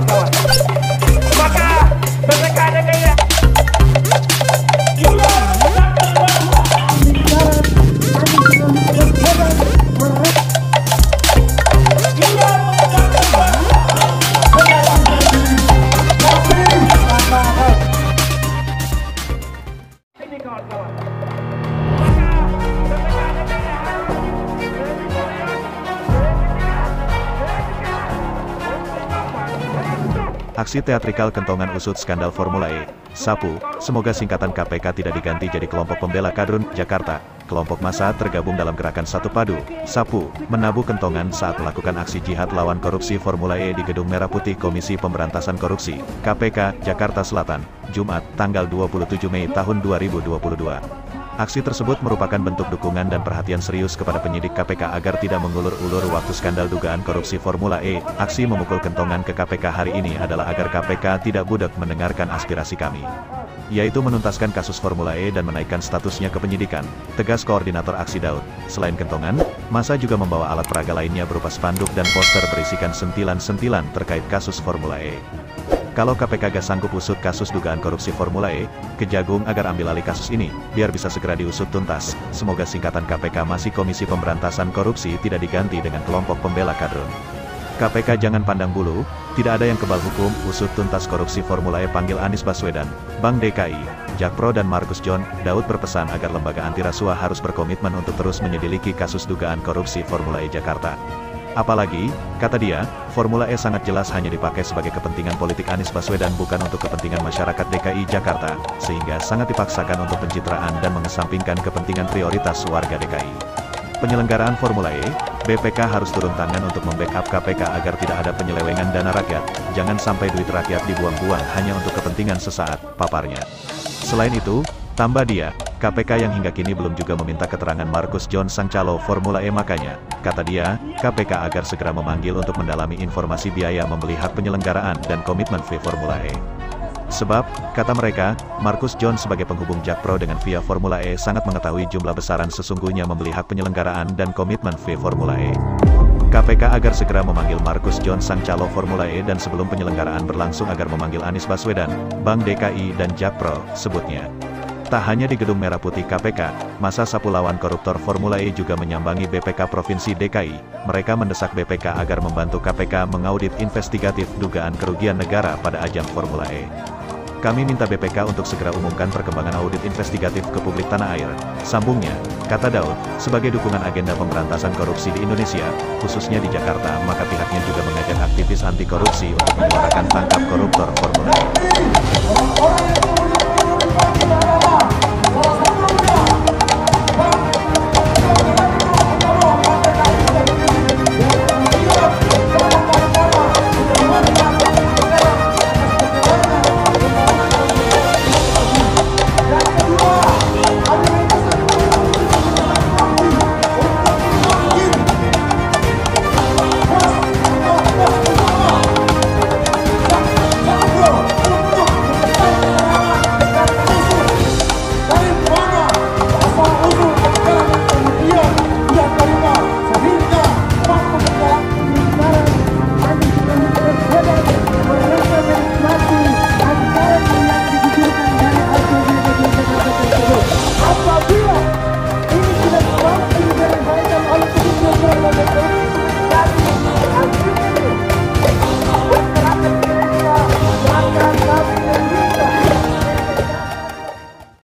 kawan-kawan. Maka BPK DKI ini kawan-kawan. Aksi teatrikal kentongan usut skandal Formula E, SAPU, semoga singkatan KPK tidak diganti jadi kelompok pembela kadrun, Jakarta. Kelompok massa tergabung dalam gerakan Satu Padu, SAPU, menabuh kentongan saat melakukan aksi jihad lawan korupsi Formula E di Gedung Merah Putih Komisi Pemberantasan Korupsi, KPK, Jakarta Selatan, Jumat, tanggal 27 Mei tahun 2022. Aksi tersebut merupakan bentuk dukungan dan perhatian serius kepada penyidik KPK agar tidak mengulur-ulur waktu skandal dugaan korupsi Formula E. Aksi memukul kentongan ke KPK hari ini adalah agar KPK tidak budak mendengarkan aspirasi kami, yaitu menuntaskan kasus Formula E dan menaikkan statusnya ke penyidikan, tegas koordinator aksi Daud. Selain kentongan, massa juga membawa alat peraga lainnya berupa spanduk dan poster berisikan sentilan-sentilan terkait kasus Formula E. Kalau KPK gak sanggup usut kasus dugaan korupsi Formula E, Kejagung agar ambil alih kasus ini, biar bisa segera diusut tuntas. Semoga singkatan KPK masih Komisi Pemberantasan Korupsi tidak diganti dengan kelompok pembela kadrun. KPK jangan pandang bulu, tidak ada yang kebal hukum, usut tuntas korupsi Formula E, panggil Anies Baswedan, Bank DKI, Jakpro dan Markus John. Daud berpesan agar lembaga anti rasuah harus berkomitmen untuk terus menyelidiki kasus dugaan korupsi Formula E Jakarta. Apalagi, kata dia, Formula E sangat jelas hanya dipakai sebagai kepentingan politik Anies Baswedan bukan untuk kepentingan masyarakat DKI Jakarta, sehingga sangat dipaksakan untuk pencitraan dan mengesampingkan kepentingan prioritas warga DKI. Penyelenggaraan Formula E, BPK harus turun tangan untuk membackup KPK agar tidak ada penyelewengan dana rakyat, jangan sampai duit rakyat dibuang-buang hanya untuk kepentingan sesaat, paparnya. Selain itu, tambah dia, KPK yang hingga kini belum juga meminta keterangan Markus John sang calo Formula E, makanya, kata dia, KPK agar segera memanggil untuk mendalami informasi biaya membeli hak penyelenggaraan dan komitmen fee Formula E. Sebab, kata mereka, Markus John sebagai penghubung Jakpro dengan via Formula E sangat mengetahui jumlah besaran sesungguhnya membeli hak penyelenggaraan dan komitmen fee Formula E. KPK agar segera memanggil Markus John sang calo Formula E dan sebelum penyelenggaraan berlangsung agar memanggil Anies Baswedan, Bank DKI dan Jakpro, sebutnya. Tak hanya di Gedung Merah Putih KPK, massa SAPU lawan koruptor Formula E juga menyambangi BPK Provinsi DKI. Mereka mendesak BPK agar membantu KPK mengaudit investigatif dugaan kerugian negara pada ajang Formula E. Kami minta BPK untuk segera umumkan perkembangan audit investigatif ke publik tanah air. Sambungnya, kata Daud, sebagai dukungan agenda pemberantasan korupsi di Indonesia, khususnya di Jakarta, maka pihaknya juga mengajak aktivis anti korupsi untuk menyuarakan tangkap koruptor Formula E.